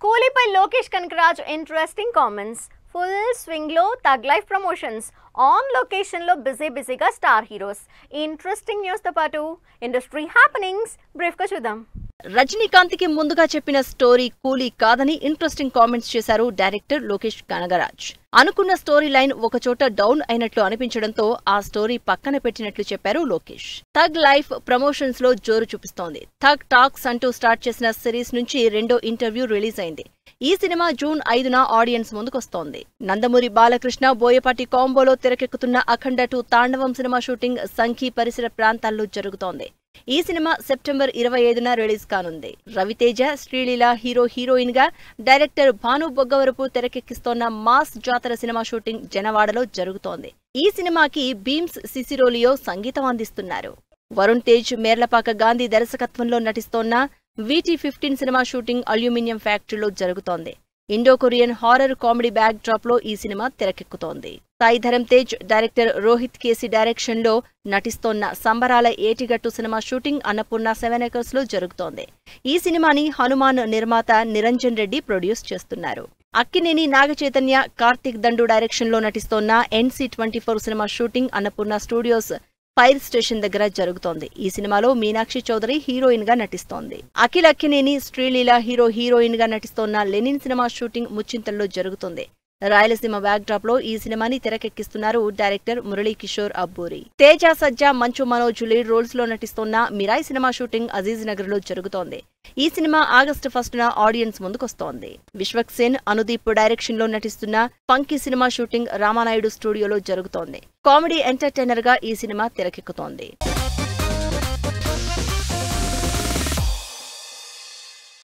కూలీపై Lokesh Kanagaraj interesting comments. Full swing లో thug life promotions. On location లో బిజీగా స్టార్ హీరోస్. ఈ ఇంట్రెస్టింగ్ న్యూస్ తో పాటు ఇండస్ట్రీ హ్యాపెనింగ్స్ బ్రీఫ్ గా చూద్దాం. రజనీకాంత్ కి ముందుగా చెప్పిన స్టోరీ కూలీ కాదని ఇంట్రెస్టింగ్ కామెంట్స్ చేశారు డైరెక్టర్ లోకేష్ కనగరాజ్. అనుకున్న స్టోరీ లైన్ ఒకచోట డౌన్ అయినట్లు అనిపించడంతో ఆ స్టోరీ పక్కన పెట్టినట్లు చెప్పారు లోకేష్. థగ్ లైఫ్ ప్రమోషన్స్ లో జోరు చూపిస్తోంది. థగ్ టాక్స్ అంటూ స్టార్ట్ చేసిన సిరీస్ నుంచి రెండో ఇంటర్వ్యూ రిలీజ్ అయింది. ఈ సినిమా జూన్ 5న ఆడియన్స్ ముందుకొస్తోంది. నందమూరి బాలకృష్ణ బోయపాటి కాంబోలో తెరకెక్కుతున్న అఖండ 2 తాండవం సినిమా షూటింగ్ సంఖి పరిసర ప్రాంతాల్లో జరుగుతోంది. ఈ సినిమా సెప్టెంబర్ 25న రిలీజ్ కానుంది. రవితేజ, శ్రీలీల హీరోయిన్ గా, డైరెక్టర్ భాను బొగ్గవరపు తెరకెక్కిస్తోన్న మాస్ జాతర సినిమా షూటింగ్ జనవాడలో జరుగుతోంది. ఈ సినిమాకి బీమ్స్ సిసిరోలియో సంగీతం అందిస్తున్నారు. వరుణ్ తేజ్, మేర్లపాక గాంధీ దర్శకత్వంలో నటిస్తోన్న VT-15 సినిమా షూటింగ్ అల్యూమినియం ఫ్యాక్టరీలో జరుగుతోంది. Indo Korean horror comedy back drop లో ఈ సినిమా తెరకెక్కుతోంది. సాయి ధరమ్ తేజ్, డైరెక్టర్ రోహిత్ కేసి డైరెక్షన్ లో నటిస్తోన్న సంబరాల ఏటిగట్టు సినిమా షూటింగ్ అన్నపూర్ణ 7 acres లో జరుగుతోంది. ఈ సినిమాని హనుమాన్ నిర్మాత నిరంజన్ రెడ్డి ప్రొడ్యూస్ చేస్తున్నారు. అక్కినేని నాగచైతన్య, కార్తిక్ దండు డైరెక్షన్ లో నటిస్తోన్న NC-24 cinema shooting Annapurna studios fire station దగ్గర జరుగుతోంది. ఈ సినిమాలో మీనాక్షి చౌదరి హీరోయిన్ గా నటిస్తోంది. అఖిల్ అక్కినేని, శ్రీలీల హీరోయిన్ గా నటిస్తోన్న లెనిన్ సినిమా షూటింగ్ ముచ్చింతల్లో జరుగుతుంది. రాయలసీమ బ్యాక్ డ్రాప్ లో ఈ సినిమాని తెరకెక్కిస్తున్నారు director Murali Kishore Abburi. Teja, Sajja, Manchu Manoj lead roles లో నటిస్తోన్న మిరాయ్ సినిమా షూటింగ్ అజీజ్ నగర్ లో జరుగుతోంది. ఈ సినిమా ఆగస్టు 1న ఆడియన్స్ ముందుకొస్తోంది. విశ్వక్ సేన్, అనుదీప్ డైరెక్షన్ లో నటిస్తున్న ఫంకీ సినిమా షూటింగ్ రామానాయుడు స్టూడియోలో జరుగుతోంది. కామెడీ ఎంటర్టైనర్ గా ఈ సినిమా తెరకెక్కుతోంది.